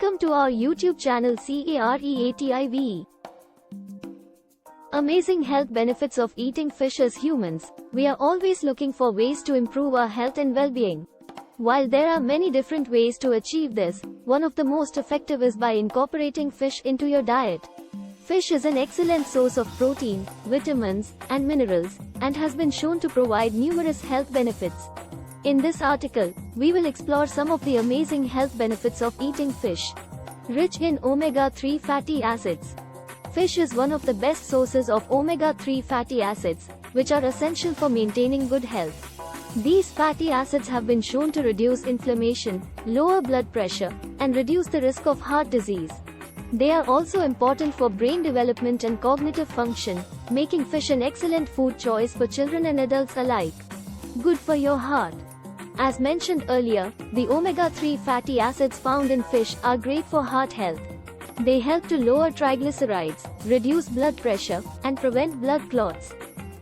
Welcome to our YouTube channel Careative. Amazing health benefits of eating fish. As humans, we are always looking for ways to improve our health and well-being. While there are many different ways to achieve this, one of the most effective is by incorporating fish into your diet. Fish is an excellent source of protein, vitamins, and minerals, and has been shown to provide numerous health benefits. In this article, we will explore some of the amazing health benefits of eating fish. Rich in omega-3 fatty acids. Fish is one of the best sources of omega-3 fatty acids, which are essential for maintaining good health. These fatty acids have been shown to reduce inflammation, lower blood pressure, and reduce the risk of heart disease. They are also important for brain development and cognitive function, making fish an excellent food choice for children and adults alike. Good for your heart. As mentioned earlier, the omega-3 fatty acids found in fish are great for heart health. They help to lower triglycerides, reduce blood pressure, and prevent blood clots.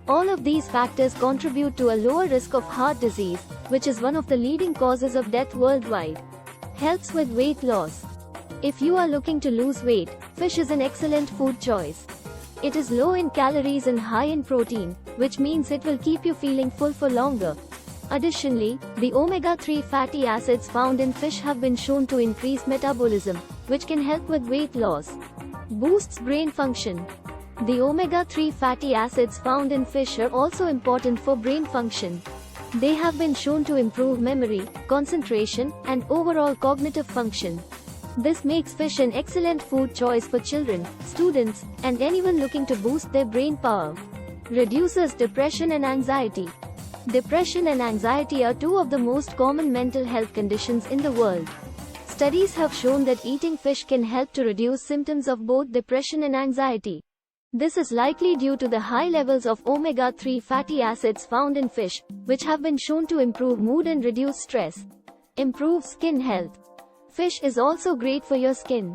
All of these factors contribute to a lower risk of heart disease, which is one of the leading causes of death worldwide. Helps with weight loss. If you are looking to lose weight, fish is an excellent food choice. It is low in calories and high in protein, which means it will keep you feeling full for longer. Additionally, the omega-3 fatty acids found in fish have been shown to increase metabolism, which can help with weight loss. Boosts brain function. The omega-3 fatty acids found in fish are also important for brain function. They have been shown to improve memory, concentration, and overall cognitive function. This makes fish an excellent food choice for children, students, and anyone looking to boost their brain power. Reduces depression and anxiety. Depression and anxiety are two of the most common mental health conditions in the world. Studies have shown that eating fish can help to reduce symptoms of both depression and anxiety. This is likely due to the high levels of omega-3 fatty acids found in fish, which have been shown to improve mood and reduce stress. Improve skin health. Fish is also great for your skin.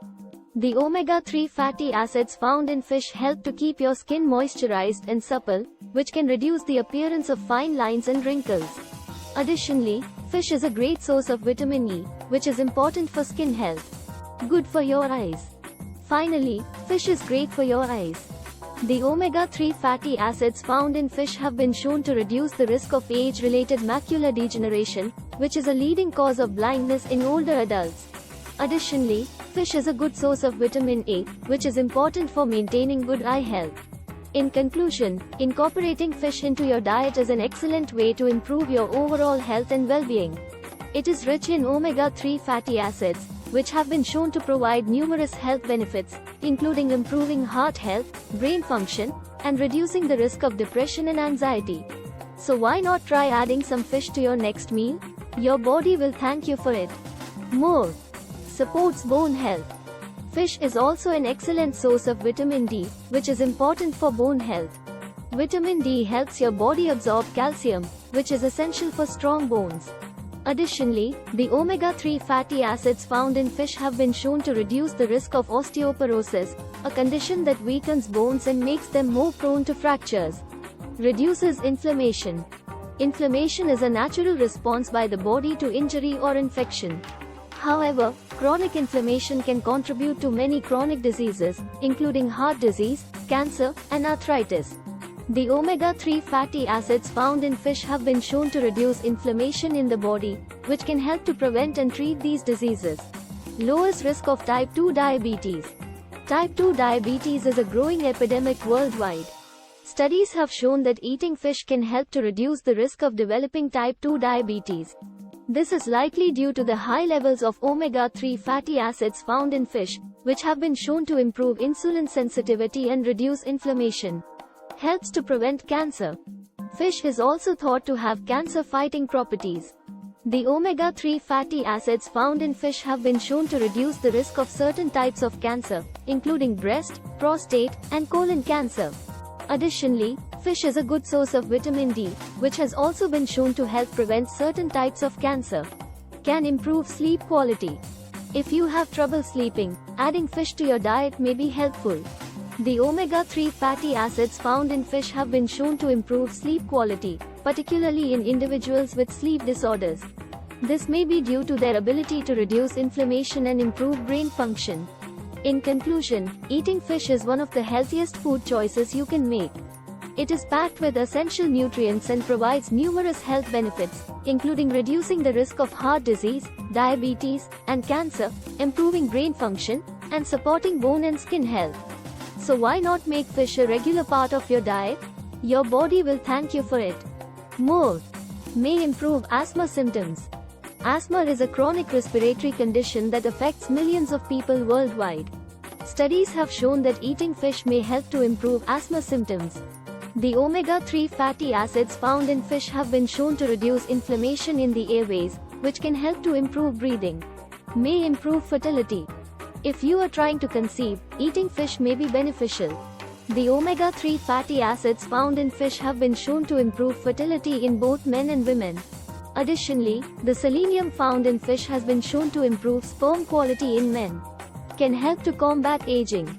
The omega-3 fatty acids found in fish help to keep your skin moisturized and supple, which can reduce the appearance of fine lines and wrinkles. Additionally, fish is a great source of vitamin E, which is important for skin health. Good for your eyes. Finally, fish is great for your eyes. The omega-3 fatty acids found in fish have been shown to reduce the risk of age-related macular degeneration, which is a leading cause of blindness in older adults. Additionally, fish is a good source of vitamin A, which is important for maintaining good eye health. In conclusion, incorporating fish into your diet is an excellent way to improve your overall health and well-being. It is rich in omega-3 fatty acids, which have been shown to provide numerous health benefits, including improving heart health, brain function, and reducing the risk of depression and anxiety. So why not try adding some fish to your next meal? Your body will thank you for it. More. Supports bone health. Fish is also an excellent source of vitamin D, which is important for bone health. Vitamin D helps your body absorb calcium, which is essential for strong bones. Additionally, the omega-3 fatty acids found in fish have been shown to reduce the risk of osteoporosis, a condition that weakens bones and makes them more prone to fractures. Reduces inflammation. Inflammation is a natural response by the body to injury or infection. However, chronic inflammation can contribute to many chronic diseases, including heart disease, cancer, and arthritis. The omega-3 fatty acids found in fish have been shown to reduce inflammation in the body, which can help to prevent and treat these diseases. Lowers risk of type 2 diabetes. Type 2 diabetes is a growing epidemic worldwide. Studies have shown that eating fish can help to reduce the risk of developing type 2 diabetes. This is likely due to the high levels of omega-3 fatty acids found in fish, which have been shown to improve insulin sensitivity and reduce inflammation. Helps to prevent cancer. Fish is also thought to have cancer-fighting properties. The omega-3 fatty acids found in fish have been shown to reduce the risk of certain types of cancer, including breast, prostate, and colon cancer. Additionally, fish is a good source of vitamin D, which has also been shown to help prevent certain types of cancer. Can improve sleep quality. If you have trouble sleeping, adding fish to your diet may be helpful. The omega-3 fatty acids found in fish have been shown to improve sleep quality, particularly in individuals with sleep disorders. This may be due to their ability to reduce inflammation and improve brain function. In conclusion, eating fish is one of the healthiest food choices you can make. It is packed with essential nutrients and provides numerous health benefits, including reducing the risk of heart disease, diabetes, and cancer, improving brain function, and supporting bone and skin health. So why not make fish a regular part of your diet? Your body will thank you for it. More. May improve asthma symptoms. Asthma is a chronic respiratory condition that affects millions of people worldwide. Studies have shown that eating fish may help to improve asthma symptoms. The omega-3 fatty acids found in fish have been shown to reduce inflammation in the airways, which can help to improve breathing. May improve fertility. If you are trying to conceive, eating fish may be beneficial. The omega-3 fatty acids found in fish have been shown to improve fertility in both men and women. Additionally, the selenium found in fish has been shown to improve sperm quality in men. Can help to combat aging.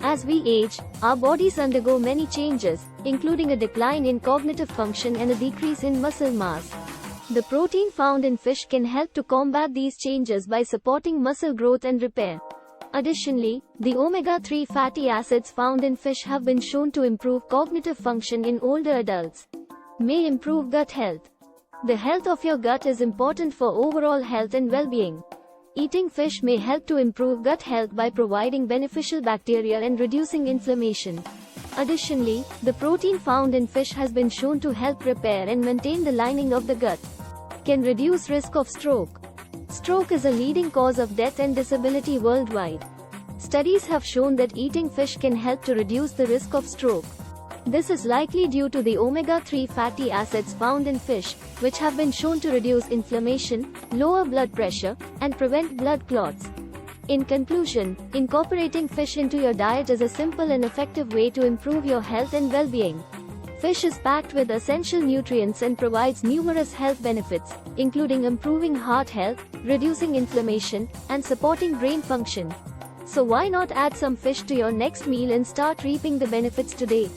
As we age, our bodies undergo many changes, including a decline in cognitive function and a decrease in muscle mass. The protein found in fish can help to combat these changes by supporting muscle growth and repair. Additionally, the omega-3 fatty acids found in fish have been shown to improve cognitive function in older adults. May improve gut health. The health of your gut is important for overall health and well-being. Eating fish may help to improve gut health by providing beneficial bacteria and reducing inflammation. Additionally, the protein found in fish has been shown to help repair and maintain the lining of the gut. Can reduce risk of stroke. Stroke is a leading cause of death and disability worldwide. Studies have shown that eating fish can help to reduce the risk of stroke. This is likely due to the omega-3 fatty acids found in fish, which have been shown to reduce inflammation, lower blood pressure, and prevent blood clots. In conclusion, incorporating fish into your diet is a simple and effective way to improve your health and well-being. Fish is packed with essential nutrients and provides numerous health benefits, including improving heart health, reducing inflammation, and supporting brain function. So why not add some fish to your next meal and start reaping the benefits today?